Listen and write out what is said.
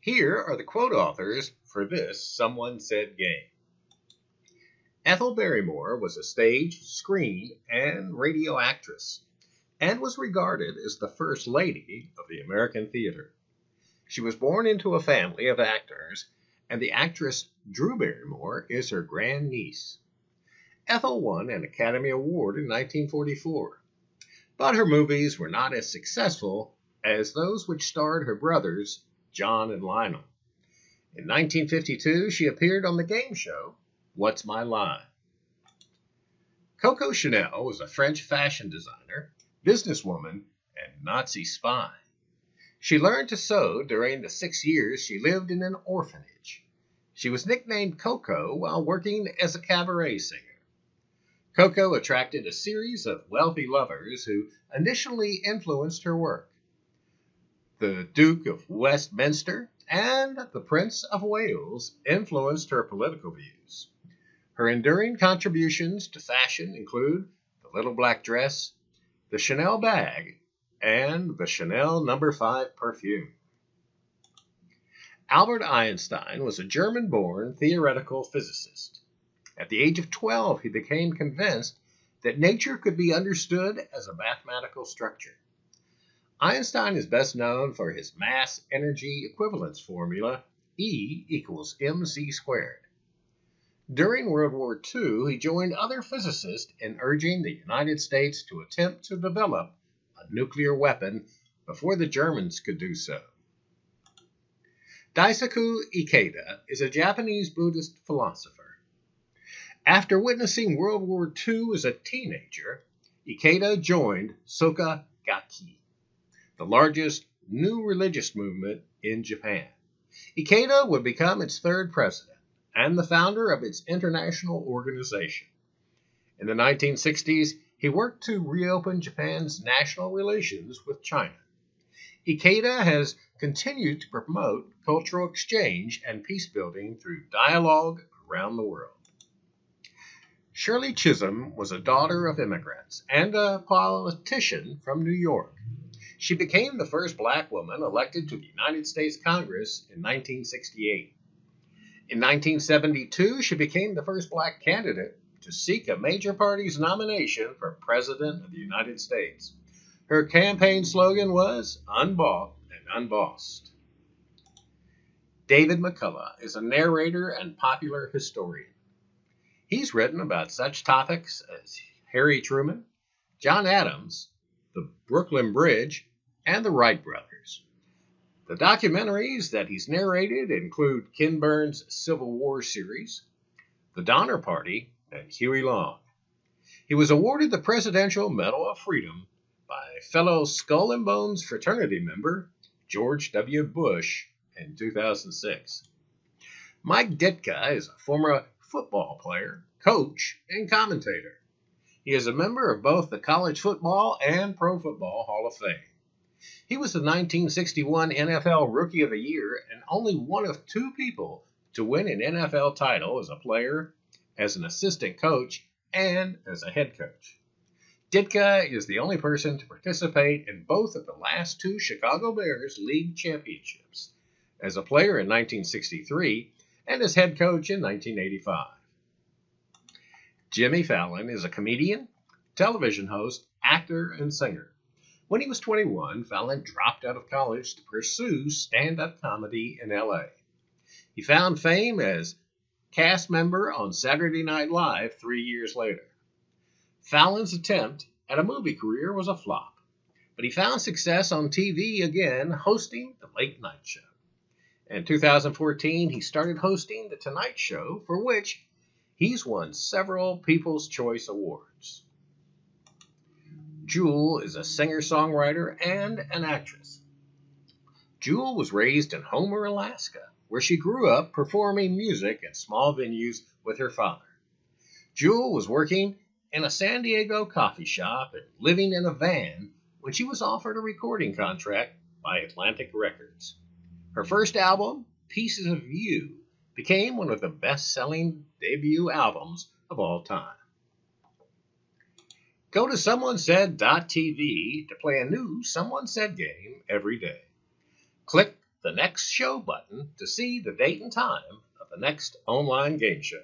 Here are the quote authors for this Someone Said game. Ethel Barrymore was a stage, screen, and radio actress, and was regarded as the First Lady of the American theater. She was born into a family of actors, and the actress Drew Barrymore is her grandniece. Ethel won an Academy Award in 1944, but her movies were not as successful as those which starred her brothers, John and Lionel. In 1952, she appeared on the game show, What's My Line? Coco Chanel was a French fashion designer, businesswoman, and Nazi spy. She learned to sew during the 6 years she lived in an orphanage. She was nicknamed Coco while working as a cabaret singer. Coco attracted a series of wealthy lovers who initially influenced her work. The Duke of Westminster and the Prince of Wales influenced her political views. Her enduring contributions to fashion include the little black dress, the Chanel bag, and the Chanel No. 5 perfume. Albert Einstein was a German-born theoretical physicist. At the age of 12, he became convinced that nature could be understood as a mathematical structure. Einstein is best known for his mass-energy equivalence formula, E equals mc squared. During World War II, he joined other physicists in urging the United States to attempt to develop a nuclear weapon before the Germans could do so. Daisaku Ikeda is a Japanese Buddhist philosopher. After witnessing World War II as a teenager, Ikeda joined Soka Gakki, the largest new religious movement in Japan. Ikeda would become its third president and the founder of its international organization. In the 1960s, he worked to reopen Japan's national relations with China. Ikeda has continued to promote cultural exchange and peace building through dialogue around the world. Shirley Chisholm was a daughter of immigrants and a politician from New York. She became the first black woman elected to the United States Congress in 1968. In 1972, she became the first black candidate to seek a major party's nomination for President of the United States. Her campaign slogan was, "Unbought and Unbossed." David McCullough is a narrator and popular historian. He's written about such topics as Harry Truman, John Adams, the Brooklyn Bridge, and the Wright brothers. The documentaries that he's narrated include Ken Burns' Civil War series, The Donner Party, and Huey Long. He was awarded the Presidential Medal of Freedom by fellow Skull and Bones fraternity member George W. Bush in 2006. Mike Ditka is a former football player, coach, and commentator. He is a member of both the College Football and Pro Football Hall of Fame. He was the 1961 NFL Rookie of the Year and only one of two people to win an NFL title as a player, as an assistant coach, and as a head coach. Ditka is the only person to participate in both of the last two Chicago Bears league championships, as a player in 1963 and as head coach in 1985. Jimmy Fallon is a comedian, television host, actor, and singer. When he was 21, Fallon dropped out of college to pursue stand-up comedy in L.A. He found fame as cast member on Saturday Night Live 3 years later. Fallon's attempt at a movie career was a flop, but he found success on TV again hosting The Late Night Show. In 2014, he started hosting The Tonight Show, for which he's won several People's Choice Awards. Jewel is a singer-songwriter and an actress. Jewel was raised in Homer, Alaska, where she grew up performing music at small venues with her father. Jewel was working in a San Diego coffee shop and living in a van when she was offered a recording contract by Atlantic Records. Her first album, Pieces of You, became one of the best-selling debut albums of all time. Go to SomeoneSaid.tv to play a new Someone Said game every day. Click the next show button to see the date and time of the next online game show.